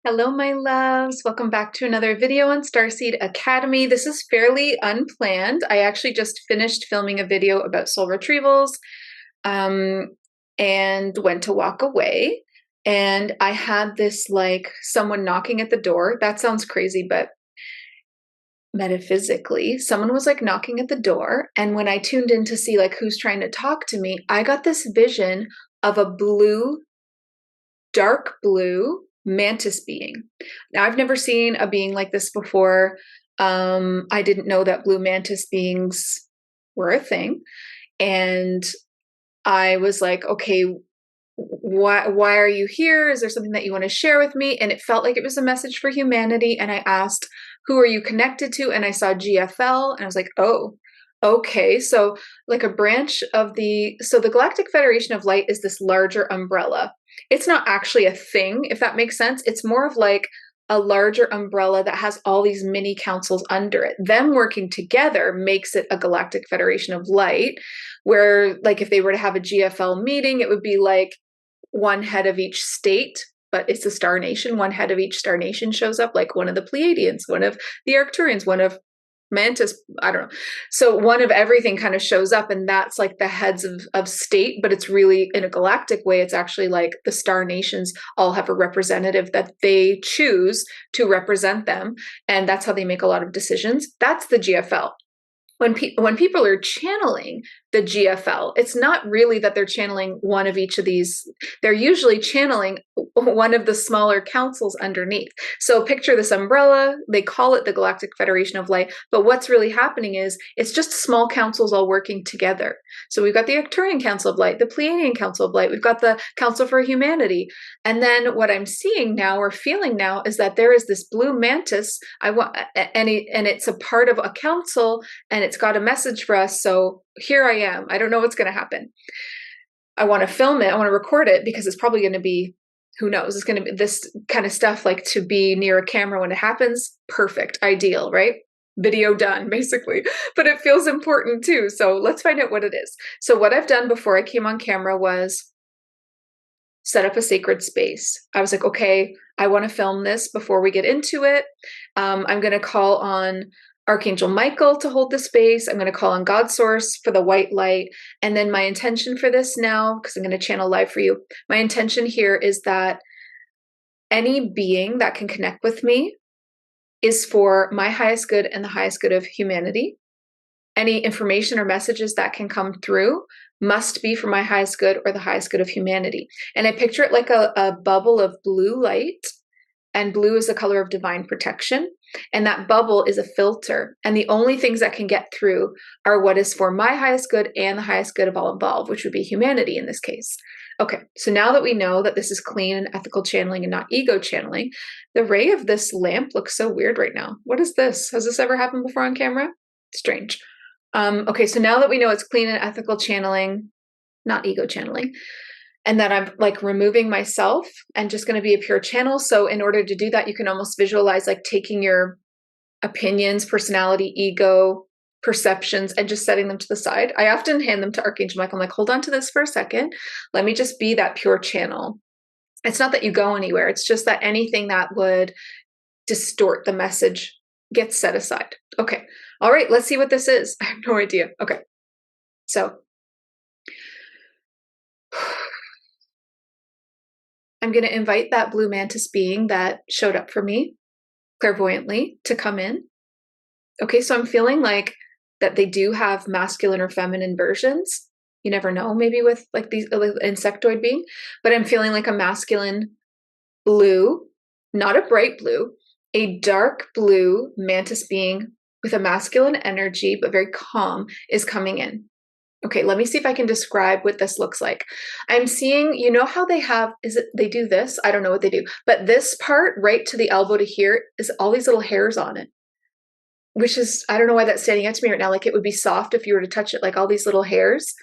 Hello, my loves. Welcome back to another video on Starseed Academy. This is fairly unplanned. I actually just finished filming a video about soul retrievals and went to walk away. And I had this like someone knocking at the door. That sounds crazy, but metaphysically, someone was like knocking at the door. And when I tuned in to see like who's trying to talk to me, I got this vision of a blue, dark blue mantis being. Now, I've never seen a being like this before. I didn't know that blue mantis beings were a thing. And I was like, okay, why are you here? Is there something that you want to share with me? And it felt like it was a message for humanity. And I asked, who are you connected to? And I saw GFL and I was like, oh, okay. So like a branch of the Galactic Federation of Light is this larger umbrella. It's not actually a thing, if that makes sense. It's more of like a larger umbrella that has all these mini councils under it. Them working together makes it a Galactic Federation of Light, where like if they were to have a GFL meeting, it would be like one head of each state, but it's a star nation. One head of each star nation shows up, like one of the Pleiadians, one of the Arcturians, one of Mantis, I don't know. So one of everything kind of shows up, and that's like the heads of state, but it's really in a galactic way. It's actually like the star nations all have a representative that they choose to represent them, and that's how they make a lot of decisions. That's the GFL. When people are channeling the GFL, it's not really that they're channeling one of each of these. They're usually channeling one of the smaller councils underneath. So picture this umbrella. They call it the Galactic Federation of Light, but what's really happening is it's just small councils all working together. So we've got the Arcturian Council of Light, the Pleiadian Council of Light, we've got the Council for Humanity. And then what I'm seeing now or feeling now is that there is this blue mantis. And it's a part of a council, and it's got a message for us. So here I am. I don't know what's going to happen. I want to film it. I want to record it because it's probably going to be, who knows, it's going to be this kind of stuff, like to be near a camera when it happens. Perfect. Ideal, right? Video done, basically. But it feels important too. So let's find out what it is. So what I've done before I came on camera was set up a sacred space. I was like, okay, I want to film this before we get into it. I'm going to call on Archangel Michael to hold the space. I'm going to call on God Source for the white light. And then my intention for this now, because I'm going to channel live for you, my intention here is that any being that can connect with me is for my highest good and the highest good of humanity. Any information or messages that can come through must be for my highest good or the highest good of humanity. And I picture it like a bubble of blue light, and blue is the color of divine protection. And that bubble is a filter. And the only things that can get through are what is for my highest good and the highest good of all involved, which would be humanity in this case. Okay, so now that we know that this is clean and ethical channeling and not ego channeling, the ray of this lamp looks so weird right now. What is this? Has this ever happened before on camera? Strange. Okay, so now that we know it's clean and ethical channeling, not ego channeling, and that I'm like removing myself and just going to be a pure channel. So in order to do that, you can almost visualize like taking your opinions, personality, ego, perceptions, and just setting them to the side. I often hand them to Archangel Michael. I'm like, hold on to this for a second. Let me just be that pure channel. It's not that you go anywhere. It's just that anything that would distort the message gets set aside. Okay. All right. Let's see what this is. I have no idea. Okay. So I'm going to invite that blue mantis being that showed up for me clairvoyantly to come in. Okay, so I'm feeling like that they do have masculine or feminine versions. You never know, maybe with like these insectoid being, but I'm feeling like a masculine blue, not a bright blue, a dark blue mantis being with a masculine energy, but very calm, is coming in. Okay, let me see if I can describe what this looks like. I'm seeing, you know how they have, they do this? I don't know what they do, but this part right to the elbow to here is all these little hairs on it, which is, I don't know why that's standing out to me right now. Like it would be soft if you were to touch it, like all these little hairs.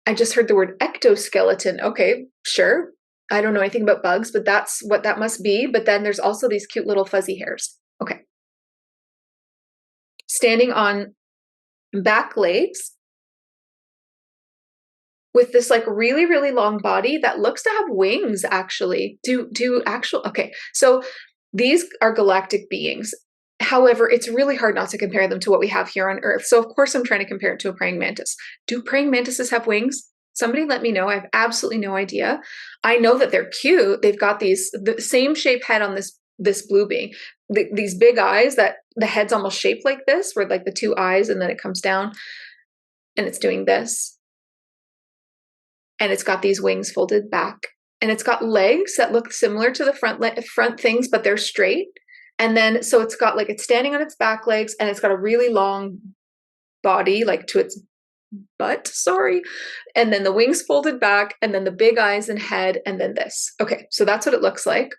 I just heard the word ectoskeleton. Okay, sure. I don't know anything about bugs, but that's what that must be. But then there's also these cute little fuzzy hairs. Okay. Standing on back legs with this like really, really long body that looks to have wings actually. Okay. So these are galactic beings. However, it's really hard not to compare them to what we have here on Earth. So of course I'm trying to compare it to a praying mantis. Do praying mantises have wings? Somebody let me know. I have absolutely no idea. I know that they're cute. They've got the same shape head on this blue being. These big eyes that the head's almost shaped like this, where like the two eyes and then it comes down and it's doing this. And it's got these wings folded back. And it's got legs that look similar to the front things, but they're straight. And then, so it's got like, it's standing on its back legs and it's got a really long body, like to its butt, sorry. And then the wings folded back and then the big eyes and head and then this. Okay, so that's what it looks like.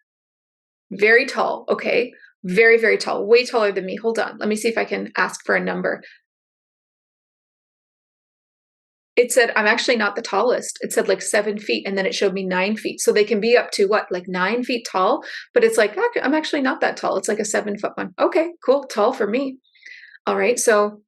Very tall, okay. Very, very tall, way taller than me. Hold on, let me see if I can ask for a number. It said, I'm actually not the tallest. It said like 7 feet and then it showed me 9 feet. So they can be up to what, like 9 feet tall? But it's like, I'm actually not that tall. It's like a 7-foot one. Okay, cool, tall for me. All right, so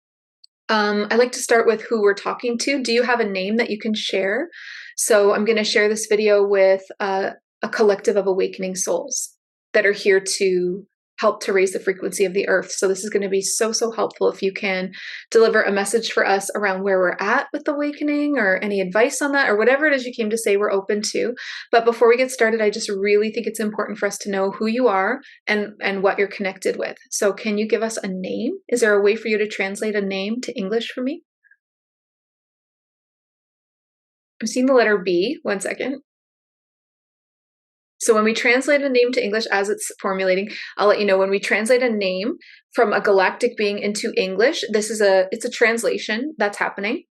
I like to start with who we're talking to. Do you have a name that you can share? So I'm gonna share this video with a collective of awakening souls that are here to help to raise the frequency of the earth. So this is going to be so, so helpful if you can deliver a message for us around where we're at with awakening or any advice on that or whatever it is you came to say, we're open to. But before we get started, I just really think it's important for us to know who you are and what you're connected with. So can you give us a name? Is there a way for you to translate a name to English for me? I'm seeing the letter B. One second. So when we translate a name to English as it's formulating, I'll let you know when we translate a name from a galactic being into English, it's a translation that's happening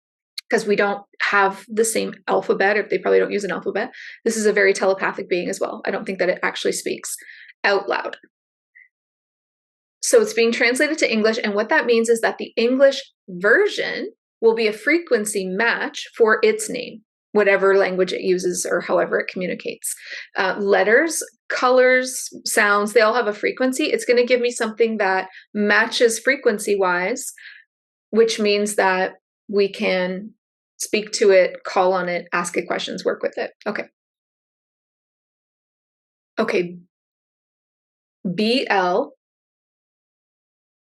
because we don't have the same alphabet, or they probably don't use an alphabet. This is a very telepathic being as well. I don't think that it actually speaks out loud. So it's being translated to English, and what that means is that the English version will be a frequency match for its name, whatever language it uses or however it communicates. Letters, colors, sounds, they all have a frequency. It's going to give me something that matches frequency-wise, which means that we can speak to it, call on it, ask it questions, work with it. Okay. Okay. BL.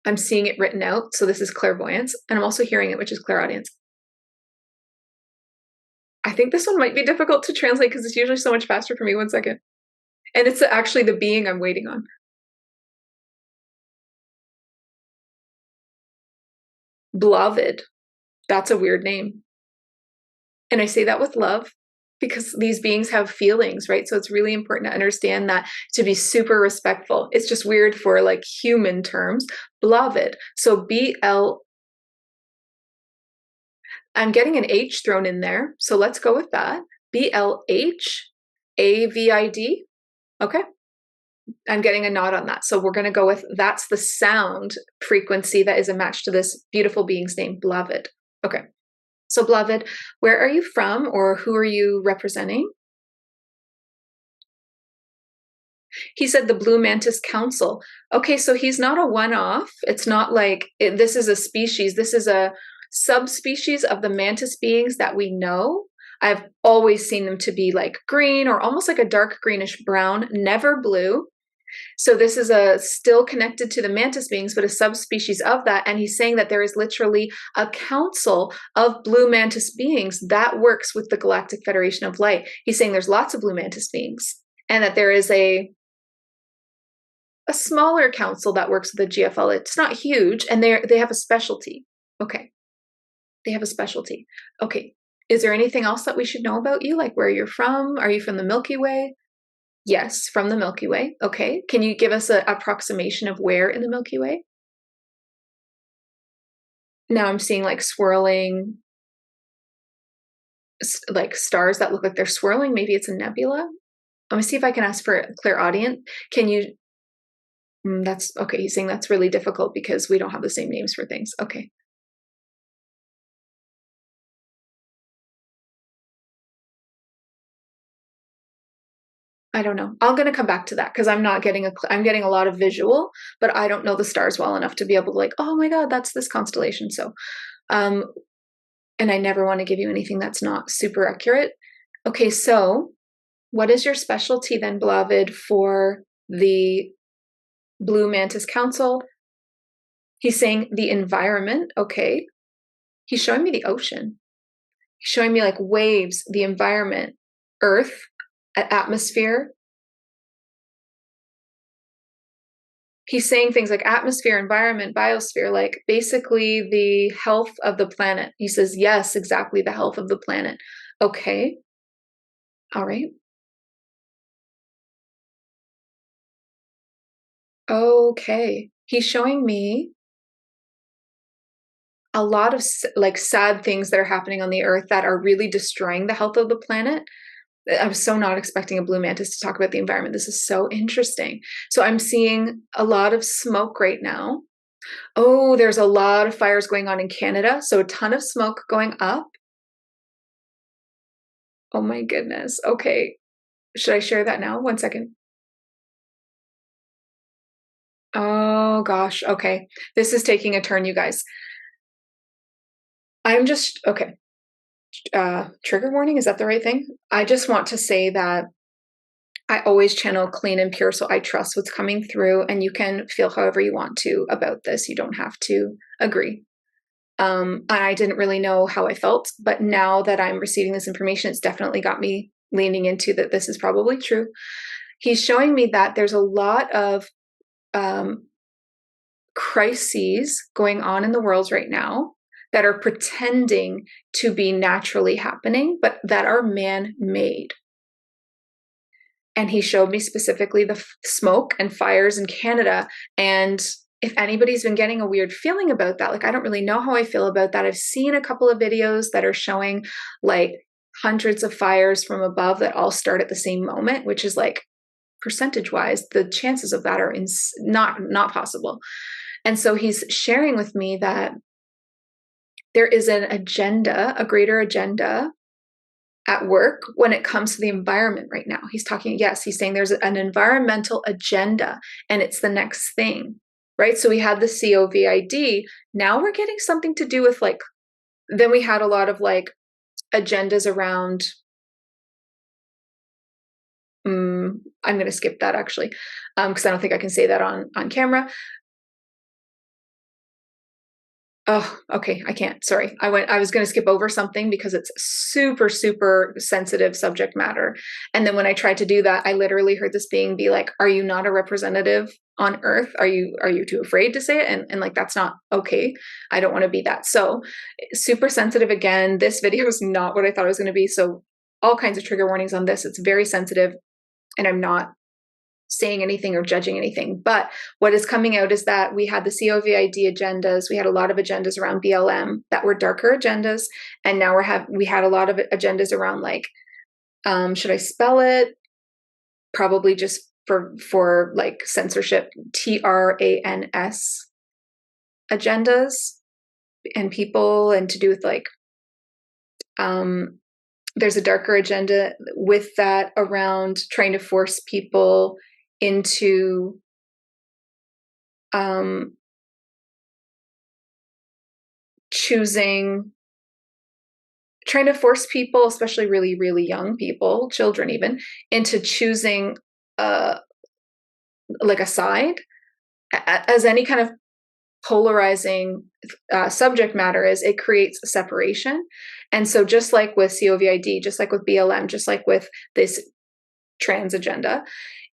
I'm seeing it written out, so this is clairvoyance, and I'm also hearing it, which is clairaudience. I think this one might be difficult to translate because it's usually so much faster for me. One second. And it's actually the being I'm waiting on. Beloved. That's a weird name. And I say that with love because these beings have feelings, right? So it's really important to understand that, to be super respectful. It's just weird for like human terms. Beloved. So BL. I'm getting an H thrown in there. So let's go with that. BLHAVID. Okay. I'm getting a nod on that. So we're going to go with, that's the sound frequency that is a match to this beautiful being's name, beloved. Okay. So beloved, where are you from, or who are you representing? He said the Blue Mantis Council. Okay, so he's not a one-off. It's not like this is a species. This is a subspecies of the mantis beings that we know. I've always seen them to be like green or almost like a dark greenish brown, never blue. So this is still connected to the mantis beings, but a subspecies of that. And he's saying that there is literally a council of blue mantis beings that works with the Galactic Federation of Light. He's saying there's lots of blue mantis beings, and that there is a smaller council that works with the GFL. It's not huge, and they have a specialty. Okay. They have a specialty. Okay. Is there anything else that we should know about you? Like where you're from? Are you from the Milky Way? Yes, from the Milky Way. Okay. Can you give us an approximation of where in the Milky Way? Now I'm seeing like swirling, like stars that look like they're swirling. Maybe it's a nebula. I'm gonna see if I can ask for a clairaudient. Can you? That's okay. He's saying that's really difficult because we don't have the same names for things. Okay. I don't know. I'm going to come back to that because I'm getting a lot of visual, but I don't know the stars well enough to be able to like, oh my God, that's this constellation. So, and I never want to give you anything that's not super accurate. Okay, so what is your specialty then, beloved, for the Blue Mantis Council? He's saying the environment. Okay. He's showing me the ocean. He's showing me like waves, the environment, earth, atmosphere. He's saying things like atmosphere, environment, biosphere, like basically the health of the planet. He says, yes, exactly, the health of the planet. Okay. All right. Okay. He's showing me a lot of like sad things that are happening on the earth that are really destroying the health of the planet. I was so not expecting a blue mantis to talk about the environment. This is so interesting. So I'm seeing a lot of smoke right now. Oh, there's a lot of fires going on in Canada. So a ton of smoke going up. Oh my goodness. Okay. Should I share that now? 1 second. Oh gosh. Okay. This is taking a turn, you guys. I'm just, okay. Trigger warning. Is that the right thing? I just want to say that I always channel clean and pure, so I trust what's coming through, and you can feel however you want to about this. You don't have to agree. I didn't really know how I felt, but now that I'm receiving this information, it's definitely got me leaning into that this is probably true. He's showing me that there's a lot of crises going on in the world right now that are pretending to be naturally happening, but that are man-made. And he showed me specifically the smoke and fires in Canada. And if anybody's been getting a weird feeling about that, like, I don't really know how I feel about that. I've seen a couple of videos that are showing like hundreds of fires from above that all start at the same moment, which is like percentage wise, the chances of that are not possible. And so he's sharing with me that there is an agenda, a greater agenda at work when it comes to the environment right now. He's talking, yes, he's saying there's an environmental agenda and it's the next thing, right? So we had the COVID. Now we're getting something to do with like, then we had a lot of like agendas around, I'm going to skip that actually, because I don't think I can say that on camera. Oh, okay. I can't. Sorry. I was going to skip over something because it's super, super sensitive subject matter. And then when I tried to do that, I literally heard this being be like, are you not a representative on Earth? Are you too afraid to say it? And like, that's not okay. I don't want to be that. So super sensitive again. This video is not what I thought it was going to be. So all kinds of trigger warnings on this. It's very sensitive and I'm not saying anything or judging anything. But what is coming out is that we had the COVID agendas. We had a lot of agendas around BLM that were darker agendas. And now we had a lot of agendas around like, should I spell it? Probably just for like censorship, TRANS agendas and people, and to do with like, there's a darker agenda with that around trying to force people into trying to force people, especially really, really young people, children even, into choosing like a side, as any kind of polarizing subject matter is, it creates a separation. And so just like with COVID, just like with BLM, just like with this trans agenda,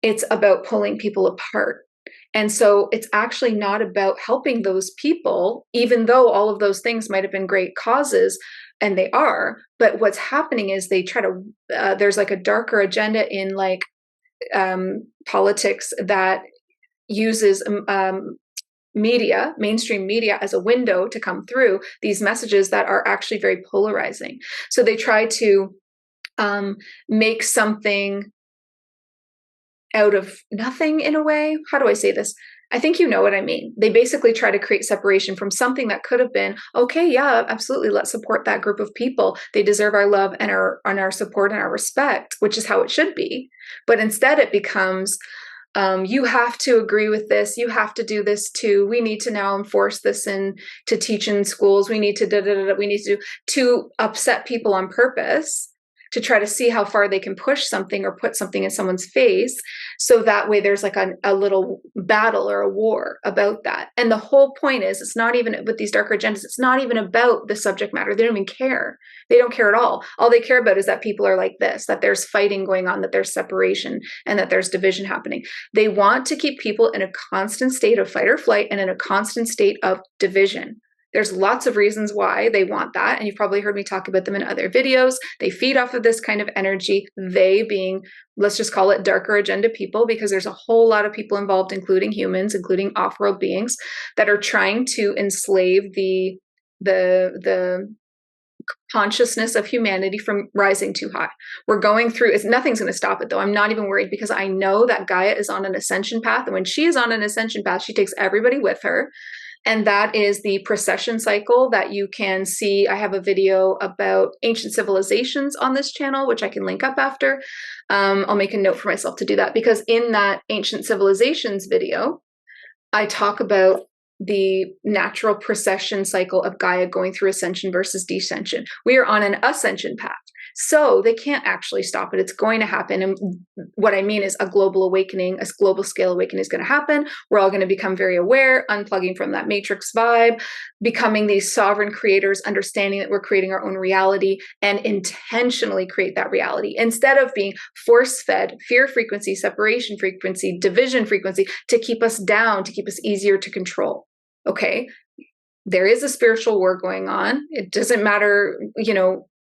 it's about pulling people apart. And so it's actually not about helping those people, even though all of those things might have been great causes, and they are. But what's happening is they try to, there's like a darker agenda in like politics that uses media, mainstream media, as a window to come through these messages that are actually very polarizing. So they try to make something out of nothing in a way. How do I say this? I think you know what I mean. They basically try to create separation from something that could have been, okay, yeah, absolutely, let's support that group of people. They deserve our love and our support and our respect, which is how it should be. But instead it becomes, You have to agree with this. You have to do this too. We need to now enforce this and to teach in schools. We need to we need to upset people on purpose, to try to see how far they can push something or put something in someone's face. So that way there's like a little battle or a war about that. And the whole point is, it's not even with these darker agendas, it's not even about the subject matter. They don't even care. They don't care at all. All they care about is that people are like this, that there's fighting going on, that there's separation, and that there's division happening. They want to keep people in a constant state of fight or flight and in a constant state of division. There's lots of reasons why they want that, and you've probably heard me talk about them in other videos. They feed off of this kind of energy, they being, let's just call it darker agenda people, because there's a whole lot of people involved, including humans, including off-world beings, that are trying to enslave the consciousness of humanity from rising too high. We're going through, nothing's going to stop it though. I'm not even worried, because I know that Gaia is on an ascension path, and when she is on an ascension path, she takes everybody with her. And that is the precession cycle that you can see. I have a video about ancient civilizations on this channel, which I can link up after. I'll make a note for myself to do that, because in that ancient civilizations video, I talk about the natural precession cycle of Gaia going through ascension versus descension. We are on an ascension path, so they can't actually stop it. It's going to happen. And what I mean is a global awakening, a global scale awakening is going to happen. We're all going to become very aware, unplugging from that matrix vibe, becoming these sovereign creators, understanding that we're creating our own reality, and intentionally create that reality instead of being force-fed fear frequency, separation frequency, division frequency to keep us down, to keep us easier to control. Okay, there is a spiritual war going on. It doesn't matter,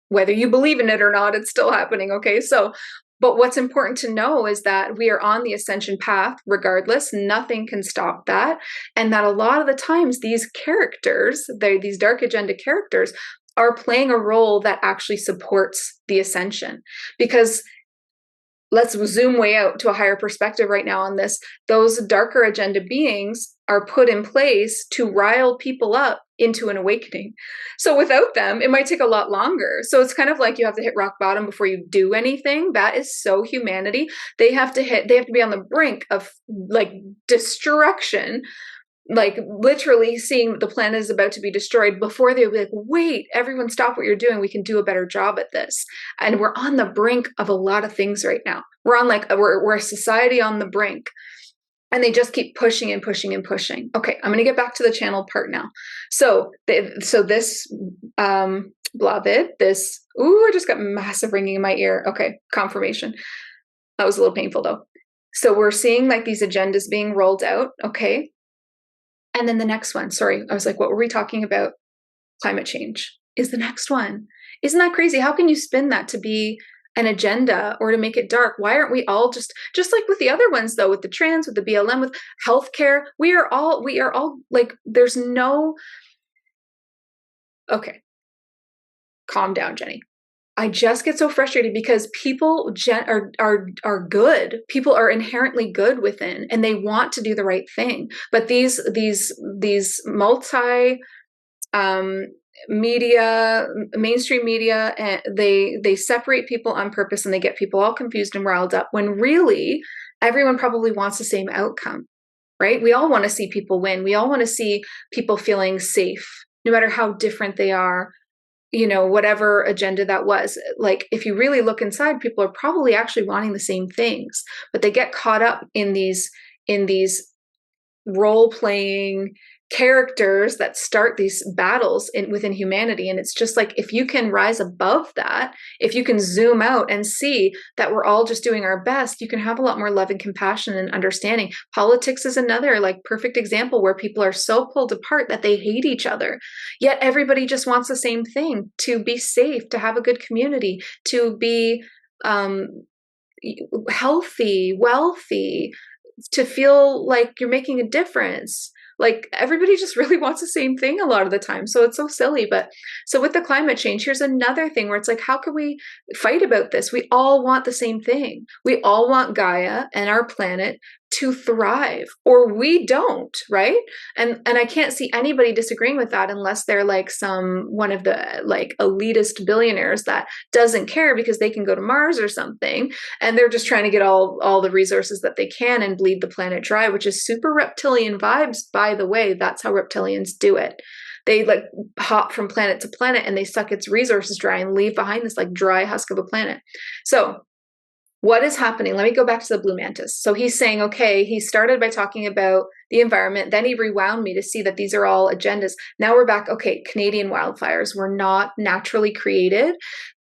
whether you believe in it or not, it's still happening. Okay, so, but what's important to know is that we are on the ascension path regardless. Nothing can stop that. And that a lot of the times these characters, these dark agenda characters, are playing a role that actually supports the ascension. Because let's zoom way out to a higher perspective right now on this. Those darker agenda beings are put in place to rile people up into an awakening. So without them, it might take a lot longer. So it's kind of like you have to hit rock bottom before you do anything. That is so humanity. They have to be on the brink of like destruction, like literally seeing the planet is about to be destroyed before they'll be like, wait, everyone stop what you're doing. We can do a better job at this. And we're on the brink of a lot of things right now. We're on we're a society on the brink. And they just keep pushing and pushing and pushing. Okay, I'm going to get back to the channel part now. So this Blavid, I just got massive ringing in my ear. Okay, confirmation. That was a little painful though. So we're seeing like these agendas being rolled out. Okay. And then the next one, sorry, I was like, what were we talking about? Climate change is the next one. Isn't that crazy? How can you spin that to be an agenda or to make it dark? Why aren't we all just like with the other ones though, with the trans, with the BLM, with healthcare? We are all like, there's no, okay, calm down, Jenny. I just get so frustrated because people are good. People are inherently good within, and they want to do the right thing. But these multi media, mainstream media, and they separate people on purpose, and they get people all confused and riled up when really everyone probably wants the same outcome, right? We all want to see people win. We all want to see people feeling safe, no matter how different they are, whatever agenda that was. Like, if you really look inside, people are probably actually wanting the same things, but they get caught up in these role-playing characters that start these battles within humanity. And it's just like, if you can rise above that, if you can zoom out and see that we're all just doing our best, you can have a lot more love and compassion and understanding. Politics is another like perfect example where people are so pulled apart that they hate each other, yet everybody just wants the same thing: to be safe, to have a good community, to be healthy, wealthy, to feel like you're making a difference. Like, everybody just really wants the same thing a lot of the time. So it's so silly. But so with the climate change, here's another thing where it's like, how can we fight about this? We all want the same thing. We all want Gaia and our planet to thrive, or we don't, right? And I can't see anybody disagreeing with that unless they're like one of the like elitist billionaires that doesn't care because they can go to Mars or something, and they're just trying to get all the resources that they can and bleed the planet dry, which is super reptilian vibes, by the way. That's how reptilians do it. They like hop from planet to planet and they suck its resources dry and leave behind this like dry husk of a planet. So what is happening? Let me go back to the blue mantis. So he's saying, okay, he started by talking about the environment. Then he rewound me to see that these are all agendas. Now we're back. Okay, Canadian wildfires were not naturally created.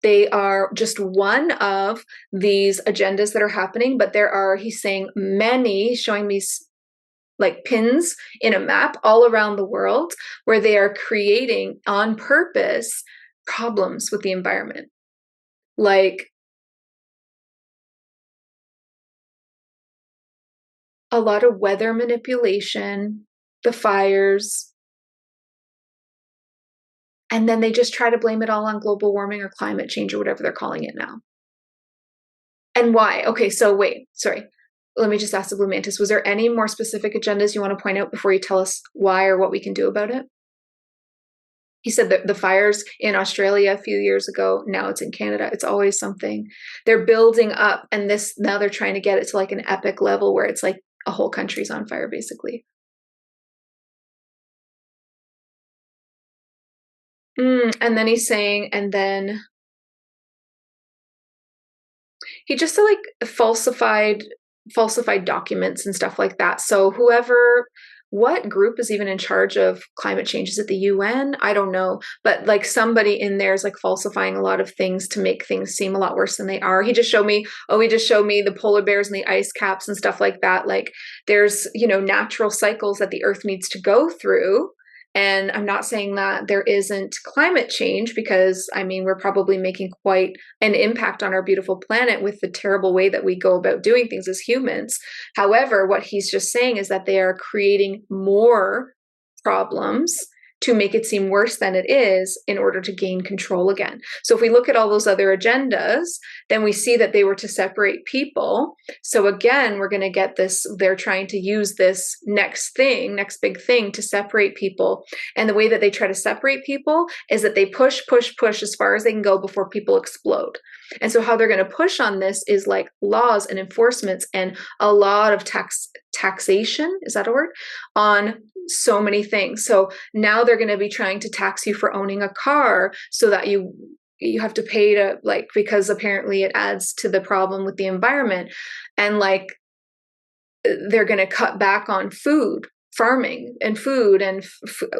They are just one of these agendas that are happening, but there are, he's saying, many, showing me like pins in a map all around the world where they are creating on purpose problems with the environment. Like, a lot of weather manipulation, the fires, and then they just try to blame it all on global warming or climate change or whatever they're calling it now. And why? Okay, so wait, sorry. Let me just ask the blue mantis, was there any more specific agendas you want to point out before you tell us why or what we can do about it? He said that the fires in Australia a few years ago, now it's in Canada. It's always something. They're building up, and this now they're trying to get it to like an epic level where it's like a whole country's on fire, basically. And then he's saying, and then he just said like falsified documents and stuff like that. So what group is even in charge of climate change? Is it the UN? I don't know. But like somebody in there is like falsifying a lot of things to make things seem a lot worse than they are. He just showed me the polar bears and the ice caps and stuff like that. Like there's, natural cycles that the earth needs to go through. And I'm not saying that there isn't climate change, because I mean, we're probably making quite an impact on our beautiful planet with the terrible way that we go about doing things as humans. However, what he's just saying is that they are creating more problems to make it seem worse than it is in order to gain control again. So if we look at all those other agendas, then we see that they were to separate people. So again, we're going to get this, they're trying to use this next big thing to separate people. And the way that they try to separate people is that they push as far as they can go before people explode. And so how they're going to push on this is like laws and enforcements and a lot of taxation, is that a word? On so many things. So now they're going to be trying to tax you for owning a car so that you have to pay to, like, because apparently it adds to the problem with the environment. And like they're going to cut back on farming and food and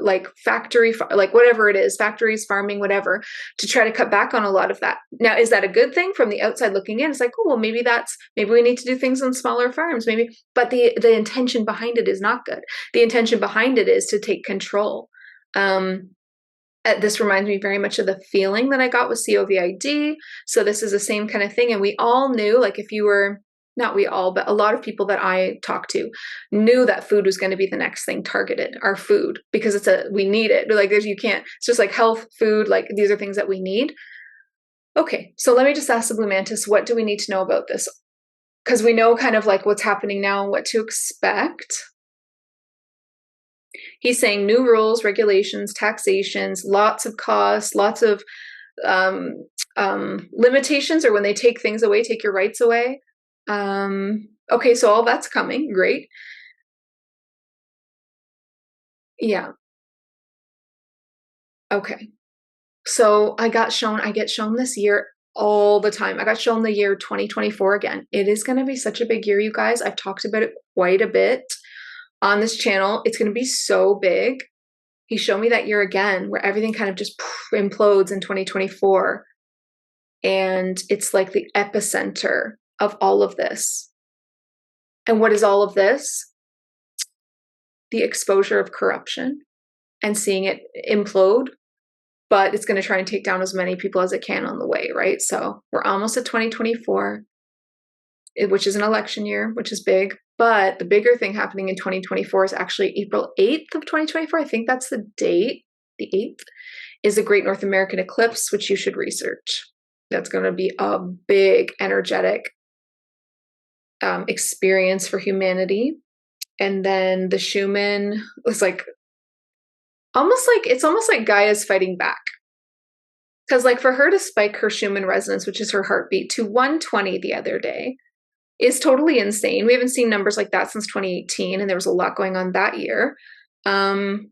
like factory, like whatever it is, factories, farming, whatever, to try to cut back on a lot of that. Now, is that a good thing from the outside looking in? It's like, oh, well, maybe we need to do things on smaller farms, maybe, but the intention behind it is not good. The intention behind it is to take control. This reminds me very much of the feeling that I got with COVID. So this is the same kind of thing. And we all knew, like, if you were, not we all, but a lot of people that I talked to knew that food was going to be the next thing targeted, our food, because we need it. Like it's just like health, food, like these are things that we need. Okay, so let me just ask the blue mantis, what do we need to know about this? Because we know kind of like what's happening now and what to expect. He's saying new rules, regulations, taxations, lots of costs, lots of limitations, or when they take things away, take your rights away. Okay, so all that's coming. Great. Yeah. Okay. So I get shown this year all the time. I got shown the year 2024 again. It is going to be such a big year, you guys. I've talked about it quite a bit on this channel. It's going to be so big. He showed me that year again, where everything kind of just implodes in 2024. And it's like the epicenter of all of this. And what is all of this? The exposure of corruption and seeing it implode, but it's going to try and take down as many people as it can on the way, right? So we're almost at 2024, which is an election year, which is big. But the bigger thing happening in 2024 is actually April 8th of 2024. I think that's the date. The 8th is the Great North American Eclipse, which you should research. That's going to be a big energetic experience for humanity. And then the Schumann was like, it's almost like Gaia's fighting back. Because like for her to spike her Schumann resonance, which is her heartbeat, to 120 the other day is totally insane. We haven't seen numbers like that since 2018, and there was a lot going on that year. And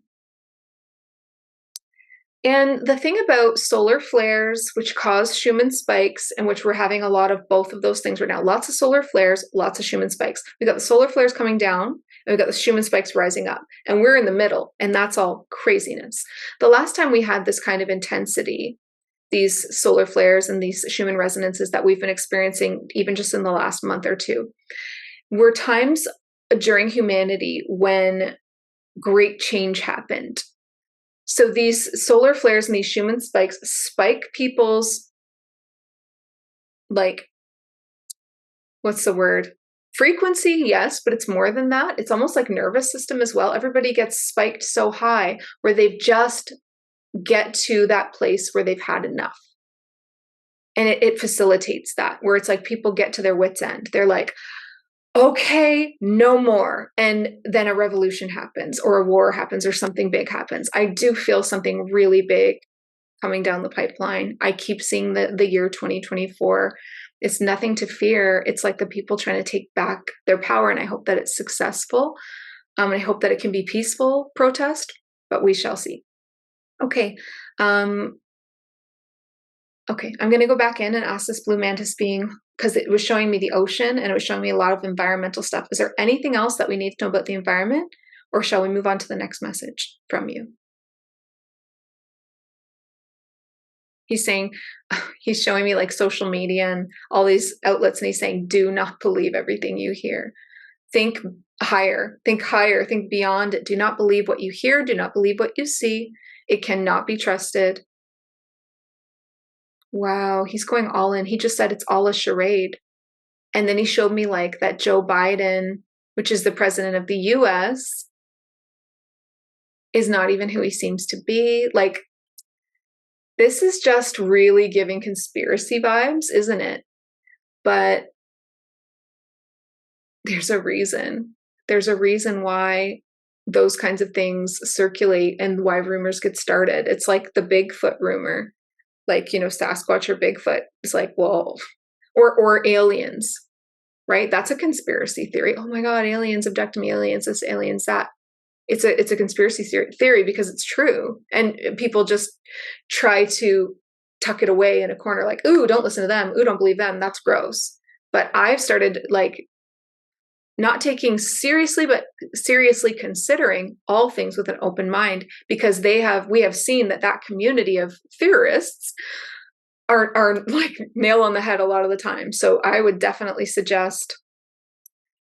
the thing about solar flares, which cause Schumann spikes, and which we're having a lot of both of those things right now, lots of solar flares, lots of Schumann spikes. We got the solar flares coming down, and we got the Schumann spikes rising up, and we're in the middle, and that's all craziness. The last time we had this kind of intensity, these solar flares and these Schumann resonances that we've been experiencing even just in the last month or two, were times during humanity when great change happened. So these solar flares and these Schumann spikes spike people's, like, what's the word? Frequency, yes, but it's more than that. It's almost like nervous system as well. Everybody gets spiked so high where they've just get to that place where they've had enough. And it facilitates that, where it's like people get to their wits' end. They're like, okay, no more. And then a revolution happens or a war happens or something big happens. I do feel something really big coming down the pipeline. I keep seeing the year 2024. It's nothing to fear. It's like the people trying to take back their power. And I hope that it's successful. I hope that it can be peaceful protest, but we shall see. Okay. Okay, I'm going to go back in and ask this blue mantis being, because it was showing me the ocean and it was showing me a lot of environmental stuff. Is there anything else that we need to know about the environment, or shall we move on to the next message from you? He's saying, he's showing me like social media and all these outlets, and he's saying, do not believe everything you hear. Think higher, think beyond it. Do not believe what you hear. Do not believe what you see. It cannot be trusted. Wow, he's going all in. He just said it's all a charade. And then he showed me like that Joe Biden, which is the president of the US, is not even who he seems to be. Like, this is just really giving conspiracy vibes, isn't it? But there's a reason. There's a reason why those kinds of things circulate and why rumors get started. It's like the Bigfoot rumor. Like, Sasquatch or Bigfoot is like, well, or aliens, right? That's a conspiracy theory. Oh my God, aliens abducting me, aliens this, aliens that. It's a conspiracy theory because it's true. And people just try to tuck it away in a corner like, ooh, don't listen to them. Ooh, don't believe them. That's gross. But I've started like not taking seriously, but seriously considering all things with an open mind, because we have seen that community of theorists are like nail on the head a lot of the time. So I would definitely suggest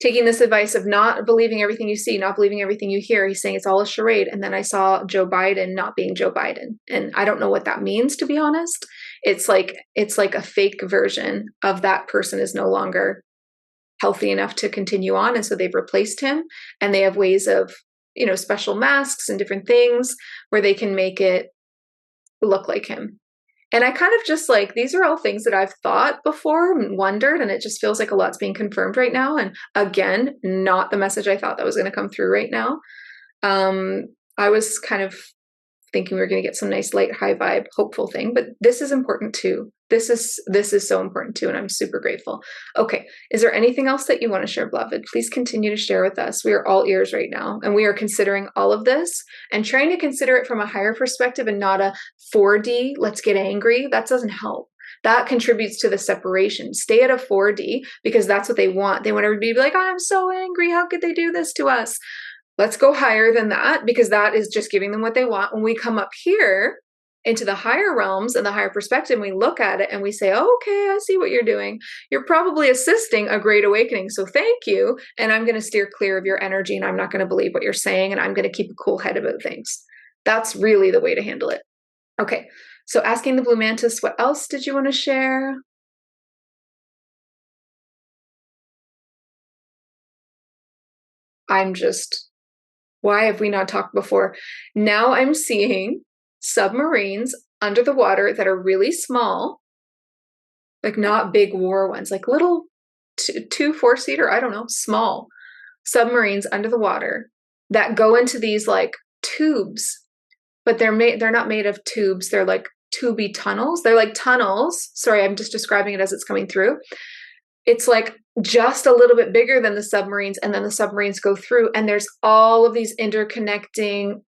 taking this advice of not believing everything you see, not believing everything you hear. He's saying it's all a charade. And then I saw Joe Biden not being Joe Biden. And I don't know what that means, to be honest. It's like a fake version of that person is no longer healthy enough to continue on, and so they've replaced him, and they have ways of special masks and different things where they can make it look like him. And I kind of just like, these are all things that I've thought before and wondered, and it just feels like a lot's being confirmed right now. And again, not the message I thought that was going to come through right now. I was kind of thinking we were going to get some nice light, high vibe, hopeful thing, but this is important too. This is so important too, and I'm super grateful. Okay, is there anything else that you want to share, beloved? Please continue to share with us. We are all ears right now, and we are considering all of this and trying to consider it from a higher perspective and not a 4D, let's get angry. That doesn't help. That contributes to the separation. Stay at a 4D because that's what they want. They want everybody to be like, oh, I'm so angry. How could they do this to us? Let's go higher than that, because that is just giving them what they want. When we come up here into the higher realms and the higher perspective, we look at it and we say, oh, okay, I see what you're doing. You're probably assisting a great awakening. So thank you. And I'm going to steer clear of your energy, and I'm not going to believe what you're saying. And I'm going to keep a cool head about things. That's really the way to handle it. Okay. So asking the blue mantis, what else did you want to share? Why have we not talked before? Now I'm seeing submarines under the water that are really small, like not big war ones, like little two 4-seater, I don't know, small submarines under the water that go into these like tubes, but they're not made of tubes. They're like tubey tunnels. They're like tunnels. Sorry, I'm just describing it as it's coming through. It's like just a little bit bigger than the submarines, and then the submarines go through, and there's all of these interconnecting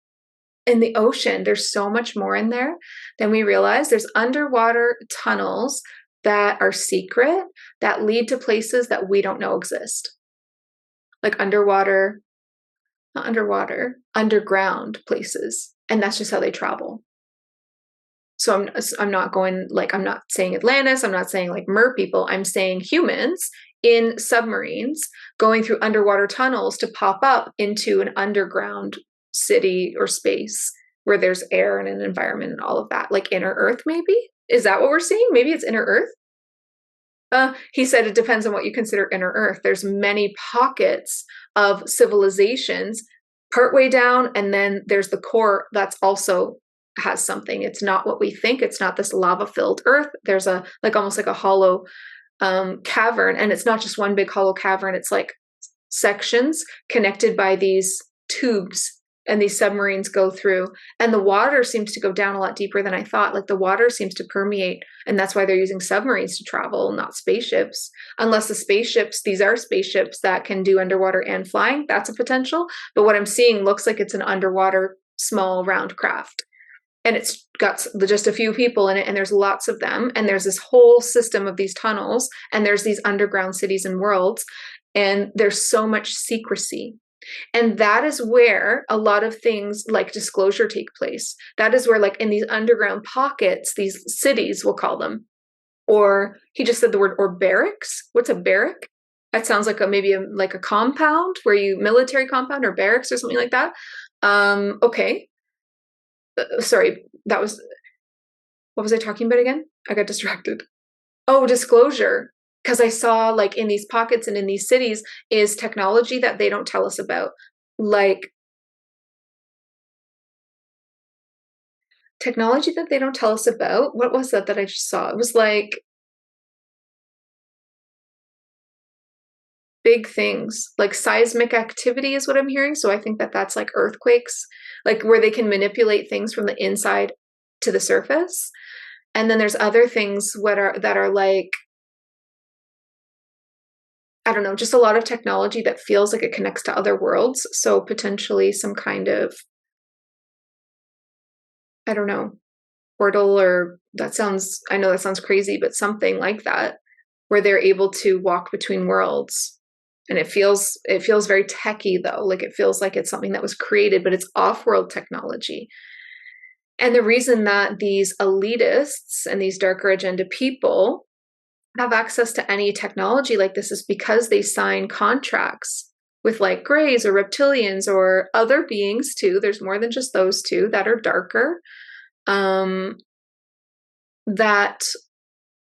in the ocean. There's so much more in there than we realize. There's underwater tunnels that are secret, that lead to places that we don't know exist. Like underwater, not underwater, underground places. And that's just how they travel. So I'm not going like, I'm not saying Atlantis, I'm not saying like mer people, I'm saying humans in submarines going through underwater tunnels to pop up into an underground city or space where there's air and an environment and all of that, like inner Earth maybe? Is that what we're seeing? Maybe it's inner Earth? He said it depends on what you consider inner Earth. There's many pockets of civilizations partway down, and then there's the core that's also has something. It's not what we think. It's not this lava-filled Earth. There's a like almost like a hollow cavern, and it's not just one big hollow cavern. It's like sections connected by these tubes, and these submarines go through, and the water seems to go down a lot deeper than I thought. Like the water seems to permeate, and that's why they're using submarines to travel, not spaceships. Unless the spaceships, these are spaceships that can do underwater and flying. That's a potential. But what I'm seeing looks like it's an underwater small round craft. And it's got just a few people in it, and there's lots of them. And there's this whole system of these tunnels, and there's these underground cities and worlds, and there's so much secrecy. And that is where a lot of things like disclosure take place. That is where, like in these underground pockets, these cities, we'll call them, or he just said the word, or barracks. What's a barrack? That sounds like maybe like a compound where you military compound or barracks or something like that. Okay. Sorry, that was, what was I talking about again? I got distracted. Oh, disclosure. Because I saw like in these pockets and in these cities is technology that they don't tell us about. Like technology that they don't tell us about. What was that I just saw? It was like big things, like seismic activity is what I'm hearing. So I think that that's like earthquakes, like where they can manipulate things from the inside to the surface. And then there's other things that are like, I don't know, just a lot of technology that feels like it connects to other worlds. So potentially some kind of, I don't know, portal, or I know that sounds crazy, but something like that, where they're able to walk between worlds. And it feels very techy though. Like it feels like it's something that was created, but it's off-world technology. And the reason that these elitists and these darker agenda people have access to any technology like this is because they sign contracts with like greys or reptilians or other beings too. There's more than just those two that are darker. That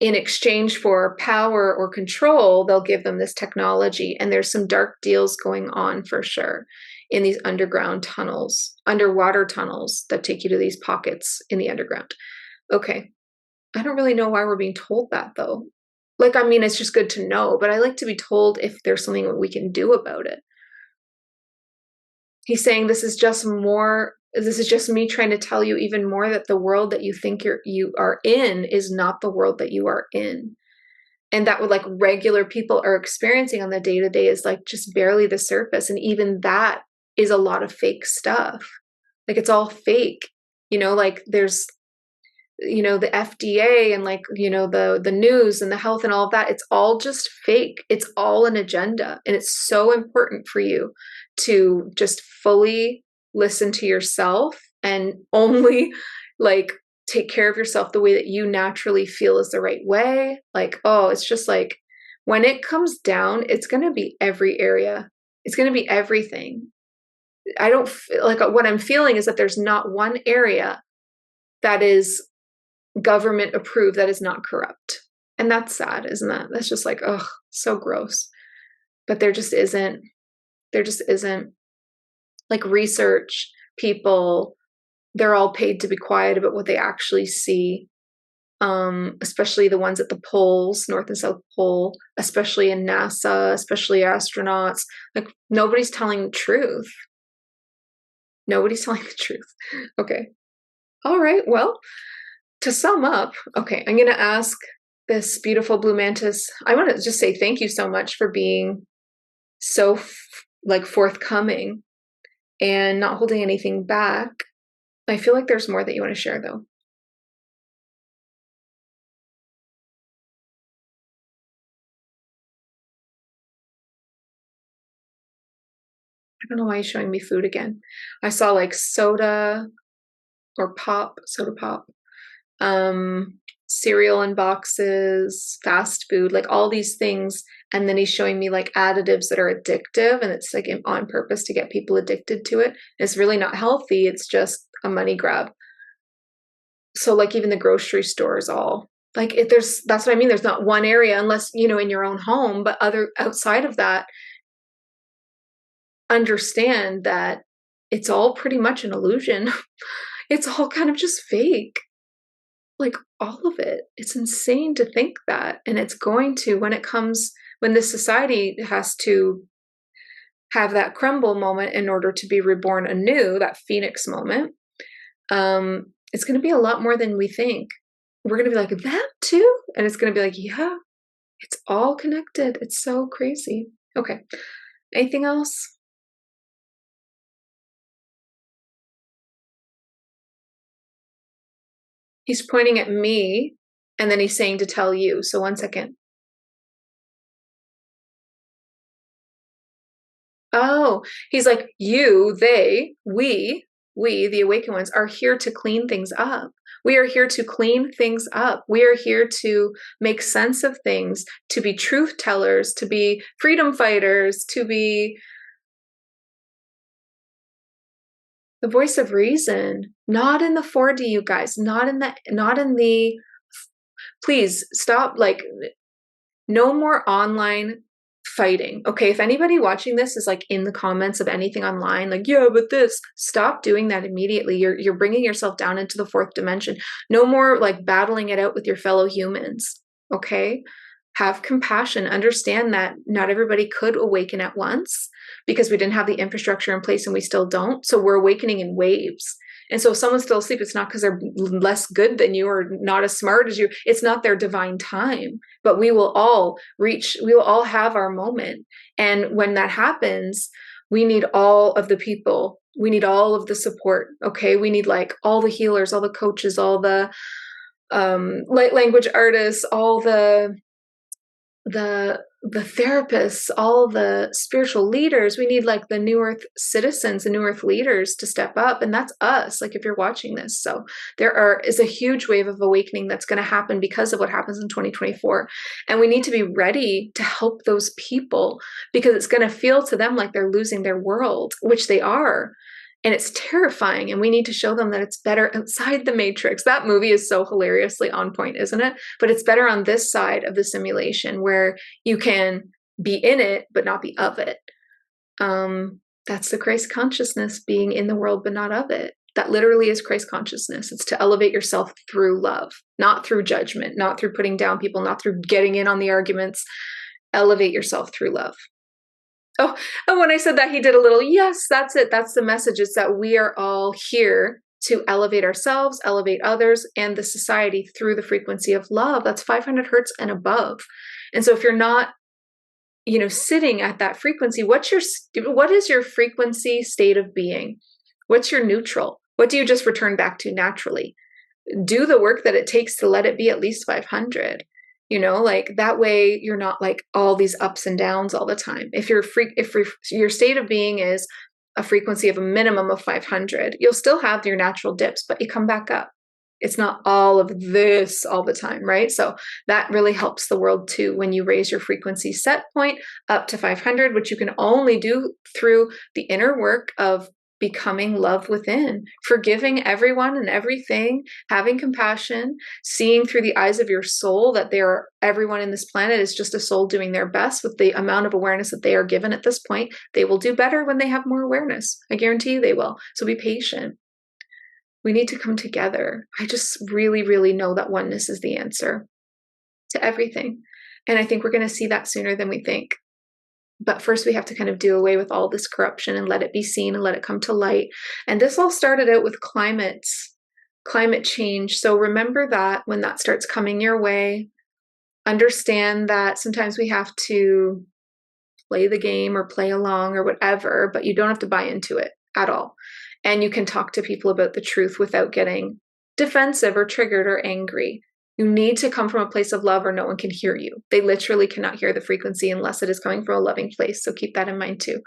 in exchange for power or control, they'll give them this technology. And there's some dark deals going on for sure in these underground tunnels, underwater tunnels that take you to these pockets in the underground. Okay. I don't really know why we're being told that though. Like, I mean, it's just good to know, but I like to be told if there's something that we can do about it. He's saying this is just me trying to tell you even more that the world that you think you are in is not the world that you are in. And that what like regular people are experiencing on the day-to-day is like just barely the surface. And even that is a lot of fake stuff. Like it's all fake, like there's, the FDA and like, the news and the health and all of that. It's all just fake. It's all an agenda. And it's so important for you to just fully listen to yourself and only like take care of yourself the way that you naturally feel is the right way. Like, oh, it's just like when it comes down, it's going to be every area. It's going to be everything. I don't like what I'm feeling is that there's not one area that is government approved that is not corrupt. And that's sad, isn't that? That's just like, oh, so gross. But there just isn't. Like research people, they're all paid to be quiet about what they actually see. especially the ones at the poles, North and South Pole, especially in NASA, especially astronauts. Like, nobody's telling the truth. Nobody's telling the truth. Okay. All right. Well, to sum up, okay, I'm going to ask this beautiful blue mantis. I want to just say thank you so much for being so like forthcoming and not holding anything back. I feel like there's more that you want to share though. I don't know why he's showing me food again. I saw like soda or pop, soda pop, cereal in boxes, fast food, like all these things. And then he's showing me like additives that are addictive, and it's like on purpose to get people addicted to it. It's really not healthy. It's just a money grab. So like even the grocery store is all like, if there's, that's what I mean. There's not one area, unless, you know, in your own home, but other outside of that, understand that it's all pretty much an illusion. It's all kind of just fake. Like all of it. It's insane to think that. And it's going to, when this society has to have that crumble moment in order to be reborn anew, that phoenix moment, it's going to be a lot more than we think. We're going to be like, that too? And it's going to be like, yeah, it's all connected. It's so crazy. Okay. Anything else? He's pointing at me, and then he's saying to tell you. So 1 second. Oh, he's like, you, they, we, the awakened ones, are here to clean things up. We are here to clean things up. We are here to make sense of things, to be truth tellers, to be freedom fighters, to be the voice of reason, not in the 4D, you guys, not in the, please stop, like, no more online fighting. Okay, if anybody watching this is like in the comments of anything online, like, yeah, but this, stop doing that immediately. You're bringing yourself down into the fourth dimension. No more like battling it out with your fellow humans. Okay, have compassion. Understand that not everybody could awaken at once because we didn't have the infrastructure in place, and we still don't. So we're awakening in waves. And so if someone's still asleep, it's not because they're less good than you or not as smart as you. It's not their divine time. But we will all have our moment. And when that happens, we need all of the people. We need all of the support. Okay. We need like all the healers, all the coaches, all the light language artists, all the therapists, all the spiritual leaders. We need like the new earth citizens, the new earth leaders to step up, and that's us. Like, if you're watching this, so is a huge wave of awakening that's going to happen because of what happens in 2024, and we need to be ready to help those people, because it's going to feel to them like they're losing their world, which they are. And it's terrifying, and we need to show them that it's better outside the matrix. That movie is so hilariously on point, isn't it? But it's better on this side of the simulation, where you can be in it but not be of it. That's the Christ consciousness, being in the world but not of it. That literally is Christ consciousness. It's to elevate yourself through love, not through judgment, not through putting down people, not through getting in on the arguments. Elevate yourself through love. Oh, and when I said that, he did a little, yes, that's it. That's the message. It's that we are all here to elevate ourselves, elevate others, and the society through the frequency of love. That's 500 hertz and above. And so if you're not, sitting at that frequency, what is your frequency state of being? What's your neutral? What do you just return back to naturally? Do the work that it takes to let it be at least 500. Like that way you're not like all these ups and downs all the time. If your state of being is a frequency of a minimum of 500, you'll still have your natural dips, but you come back up. It's not all of this all the time, right? So that really helps the world too, when you raise your frequency set point up to 500, which you can only do through the inner work of becoming love within, forgiving everyone and everything, having compassion, seeing through the eyes of your soul that everyone in this planet is just a soul doing their best with the amount of awareness that they are given at this point. They will do better when they have more awareness. I guarantee you they will. So be patient. We need to come together. I just really, really know that oneness is the answer to everything. And I think we're going to see that sooner than we think. But first, we have to kind of do away with all this corruption and let it be seen and let it come to light. And this all started out with climate change. So remember that when that starts coming your way, understand that sometimes we have to play the game or play along or whatever, but you don't have to buy into it at all. And you can talk to people about the truth without getting defensive or triggered or angry. You need to come from a place of love or no one can hear you. They literally cannot hear the frequency unless it is coming from a loving place. So keep that in mind too.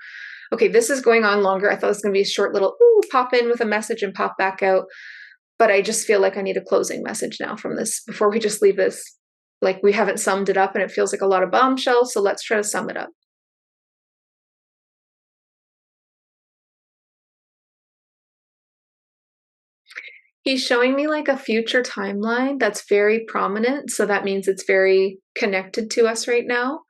Okay, this is going on longer. I thought it was going to be a short little pop in with a message and pop back out. But I just feel like I need a closing message now from this before we just leave this. Like we haven't summed it up and it feels like a lot of bombshells. So let's try to sum it up. He's showing me like a future timeline that's very prominent. So that means it's very connected to us right now.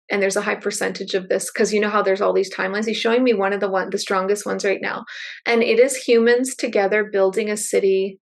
And there's a high percentage of this because you know how there's all these timelines. He's showing me the strongest ones right now. And it is humans together building a city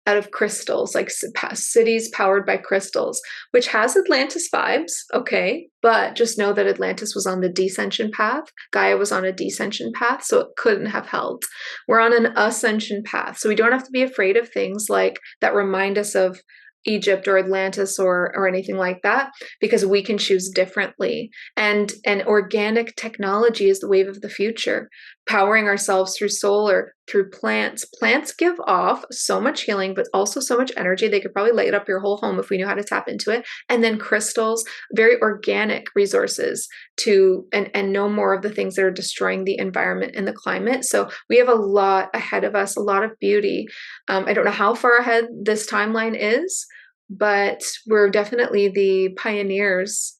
out of crystals, like cities powered by crystals, which has Atlantis vibes, okay? But just know that Atlantis was on the descension path. Gaia was on a descension path, so it couldn't have held. We're on an ascension path, so we don't have to be afraid of things like that remind us of Egypt or Atlantis or anything like that, because we can choose differently. And organic technology is the wave of the future, powering ourselves through solar, through plants. Plants give off so much healing, but also so much energy. They could probably light up your whole home if we knew how to tap into it. And then crystals, very organic resources to and no more of the things that are destroying the environment and the climate. So we have a lot ahead of us, a lot of beauty. I don't know how far ahead this timeline is, but we're definitely the pioneers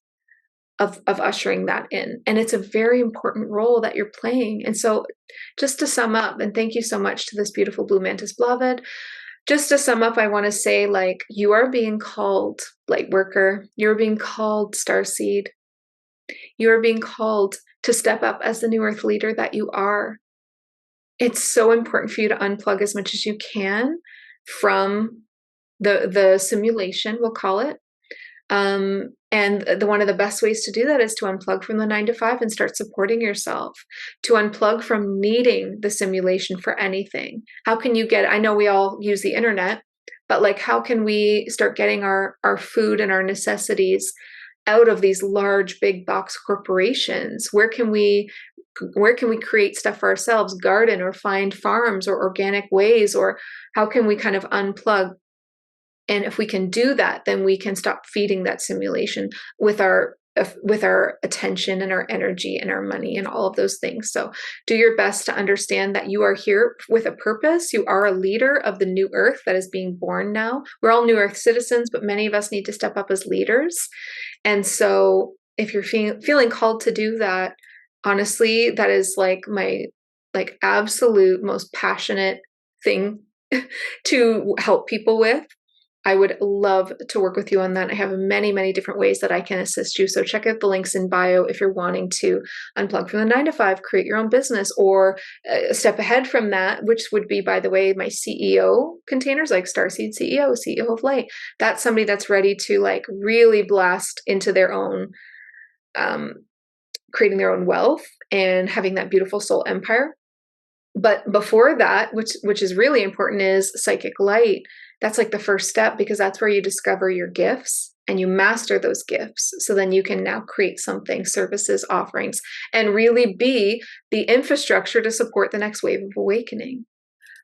of ushering that in. And it's a very important role that you're playing. And so just to sum up, and thank you so much to this beautiful Blue Mantis beloved, just to sum up, I want to say, like, you are being called light worker. You're being called starseed. You are being called to step up as the new earth leader that you are. It's so important for you to unplug as much as you can from the simulation, we'll call it. And one of the best ways to do that is to unplug from the 9 to 5 and start supporting yourself, to unplug from needing the simulation for anything. How can you I know we all use the internet, but like, how can we start getting our food and our necessities out of these large, big box corporations? Where can we create stuff for ourselves, garden or find farms or organic ways, or how can we kind of unplug? And if we can do that, then we can stop feeding that simulation with our attention and our energy and our money and all of those things. So do your best to understand that you are here with a purpose. You are a leader of the new earth that is being born now. We're all new earth citizens, but many of us need to step up as leaders. And so if you're feeling called to do that, honestly, that is like my absolute most passionate thing to help people with. I would love to work with you on that. I have many, many different ways that I can assist you. So check out the links in bio if you're wanting to unplug from the 9 to 5, create your own business, or a step ahead from that, which would be, by the way, my CEO containers, like Starseed CEO, CEO of Light. That's somebody that's ready to like really blast into their own, creating their own wealth and having that beautiful soul empire. But before that, which is really important, is psychic light. That's like the first step, because that's where you discover your gifts and you master those gifts. So then you can now create something, services, offerings, and really be the infrastructure to support the next wave of awakening.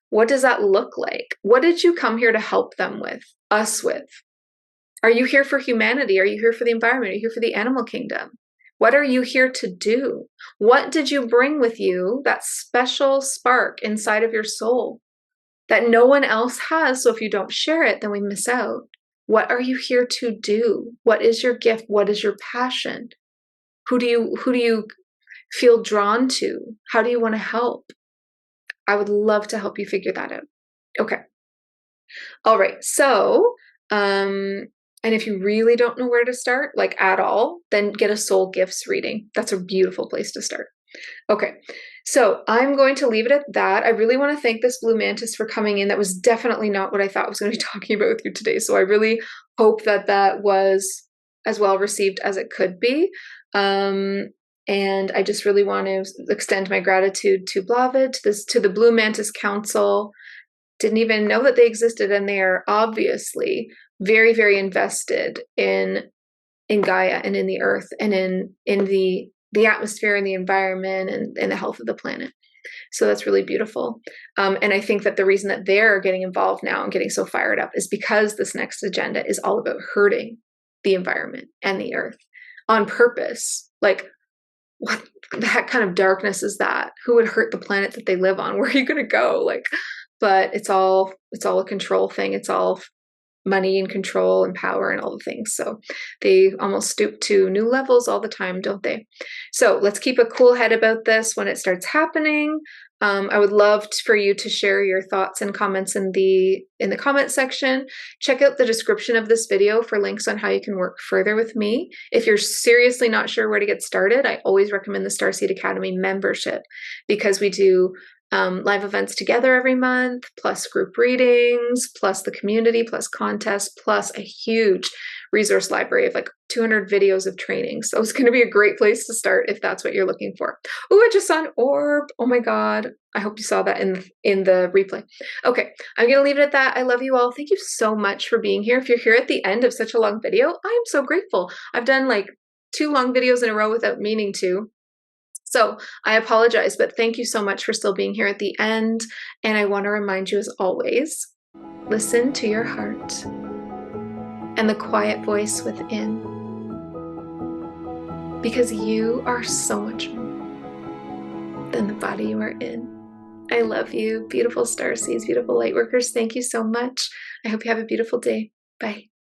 What does that look like? What did you come here to help them with, us with? Are you here for humanity? Are you here for the environment? Are you here for the animal kingdom? What are you here to do? What did you bring with you, that special spark inside of your soul that no one else has? So if you don't share it, then we miss out. What are you here to do? What is your gift? What is your passion? Who do you feel drawn to? How do you want to help? I would love to help you figure that out. Okay. All right. So, and if you really don't know where to start, like at all, then get a soul gifts reading. That's a beautiful place to start. Okay. So I'm going to leave it at that. I really want to thank this blue mantis for coming in. That was definitely not what I thought I was going to be talking about with you today. So I really hope that that was as well received as it could be. And I just really want to extend my gratitude to Blavid, to the Blue Mantis Council. Didn't even know that they existed, and they are obviously very, very invested in Gaia and in the earth and in the atmosphere and the environment and the health of the planet. So that's really beautiful. And I think that the reason that they're getting involved now and getting so fired up is because this next agenda is all about hurting the environment and the earth on purpose. Like, what that kind of darkness is that? Who would hurt the planet that they live on? Where are you going to go? Like, but it's all a control thing. It's all money and control and power and all the things. So they almost stoop to new levels all the time, don't they? So let's keep a cool head about this when it starts happening. I would love for you to share your thoughts and comments in the comment section. Check out the description of this video for links on how you can work further with me. If you're seriously not sure where to get started, I always recommend the Starseed Academy membership, because we do live events together every month, plus group readings, plus the community, plus contests, plus a huge resource library of like 200 videos of training. So it's going to be a great place to start if that's what you're looking for. Oh, I just saw an orb. Oh my God. I hope you saw that in the replay. Okay, I'm going to leave it at that. I love you all. Thank you so much for being here. If you're here at the end of such a long video, I am so grateful. I've done like 2 long videos in a row without meaning to. So I apologize, but thank you so much for still being here at the end. And I want to remind you, as always, listen to your heart and the quiet voice within, because you are so much more than the body you are in. I love you, beautiful starseeds, beautiful lightworkers. Thank you so much. I hope you have a beautiful day. Bye.